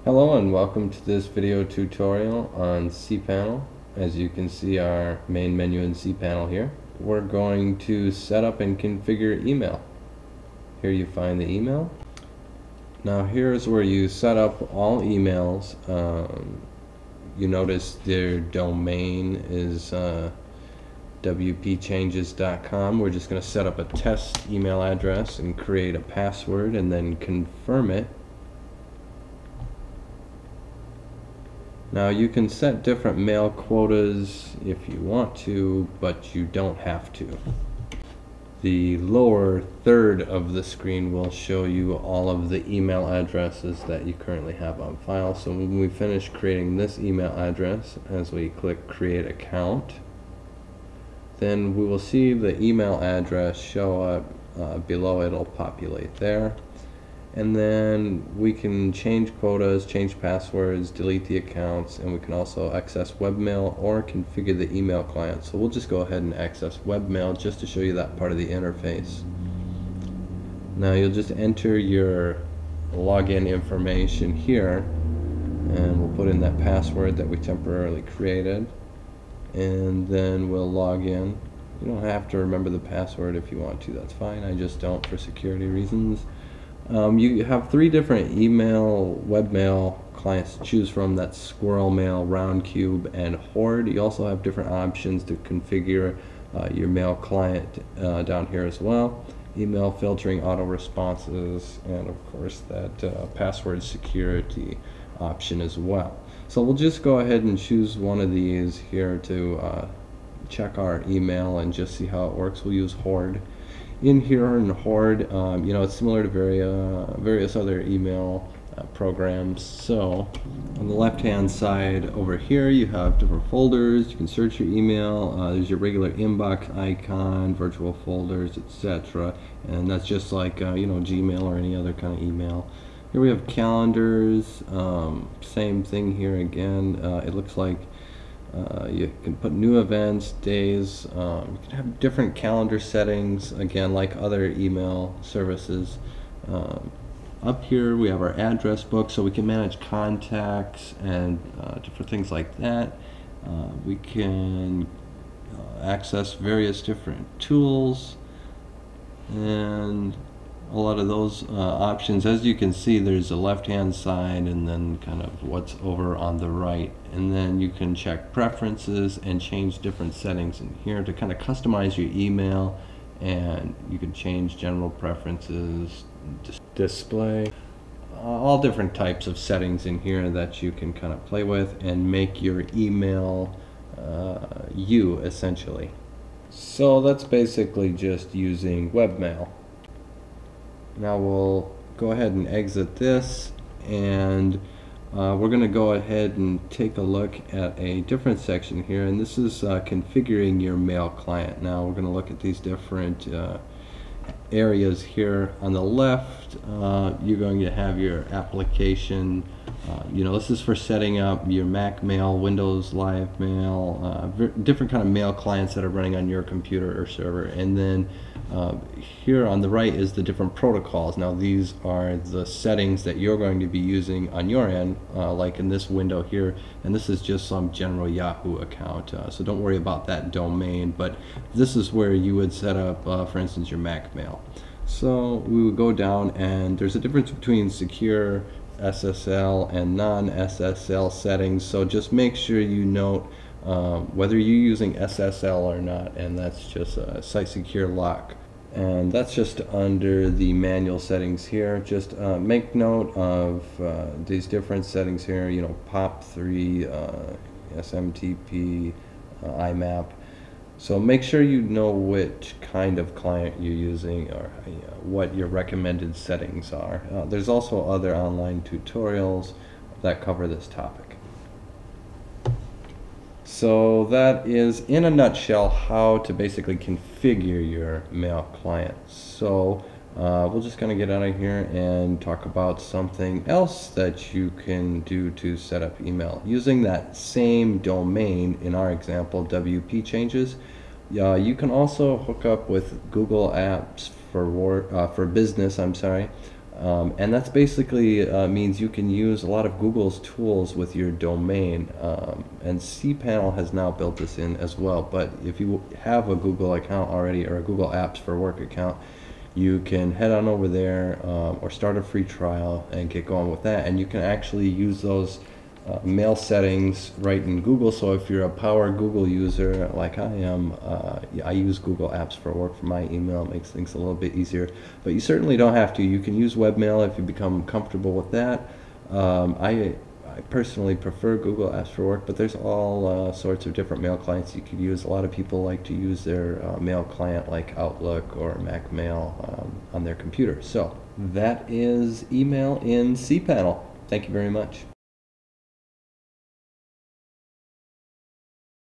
Hello and welcome to this video tutorial on cPanel. As you can see, our main menu in cPanel here. We're going to set up and configure email. Here you find the email. Now here's where you set up all emails. You notice their domain is wpchanges.com. We're just going to set up a test email address and create a password and then confirm it. Now you can set different mail quotas if you want to, but you don't have to. The lower third of the screen will show you all of the email addresses that you currently have on file. So when we finish creating this email address, as we click Create Account, then we will see the email address show up below. It'll populate there. And then we can change quotas, change passwords, delete the accounts, and we can also access webmail or configure the email client. So we'll just go ahead and access webmail just to show you that part of the interface. Now you'll just enter your login information here, and we'll put in that password that we temporarily created, and then we'll log in. You don't have to remember the password if you want to, that's fine. I just don't for security reasons. You have three different email, webmail clients to choose from. That's Squirrel Mail, Roundcube, and Horde. You also have different options to configure your mail client down here as well. Email filtering, auto responses, and of course that password security option as well. So we'll just go ahead and choose one of these here to check our email and just see how it works. We'll use Horde. In here in Horde, you know, it's similar to various other email programs. So on the left hand side over here you have different folders. You can search your email. There's your regular inbox icon, virtual folders, etc. And that's just like you know, Gmail or any other kind of email. Here we have calendars. Same thing here again. It looks like you can put new events, days. You can have different calendar settings, again, like other email services. Up here we have our address book, so we can manage contacts and different things like that. We can access various different tools, and a lot of those options, as you can see, there's a left hand side and then kind of what's over on the right, and then you can check preferences and change different settings in here to kind of customize your email, and you can change general preferences, display, all different types of settings in here that you can kind of play with and make your email you, essentially. So that's basically just using webmail. Now we'll go ahead and exit this, and we're going to go ahead and take a look at a different section here, and this is configuring your mail client. Now we're going to look at these different areas here. On the left, you're going to have your application. You know, this is for setting up your Mac Mail, Windows Live Mail, different kind of mail clients that are running on your computer or server. And then here on the right is the different protocols. Now these are the settings that you're going to be using on your end, like in this window here, and this is just some general Yahoo account, so don't worry about that domain, but this is where you would set up, for instance, your Mac Mail. So we would go down, and there's a difference between secure SSL and non-SSL settings, so just make sure you note whether you're using SSL or not, and that's just a site secure lock, and that's just under the manual settings here. Just make note of these different settings here, you know, POP3, SMTP, IMAP. So make sure you know which kind of client you're using, or what your recommended settings are. There's also other online tutorials that cover this topic. So that is, in a nutshell, how to basically configure your mail client. So we're just going to get out of here and talk about something else that you can do to set up email. Using that same domain, in our example, WP Changes, you can also hook up with Google Apps for business, And that's basically means you can use a lot of Google's tools with your domain. And cPanel has now built this in as well. But if you have a Google account already, or a Google Apps for Work account, you can head on over there or start a free trial and get going with that. And you can actually use those mail settings right in Google. So if you're a power Google user like I am, I use Google Apps for Work for my email. It makes things a little bit easier, but you certainly don't have to. You can use webmail if you become comfortable with that. I personally prefer Google Apps for Work, but there's all sorts of different mail clients you could use. A lot of people like to use their mail client like Outlook or Mac Mail on their computer. So that is email in cPanel. Thank you very much.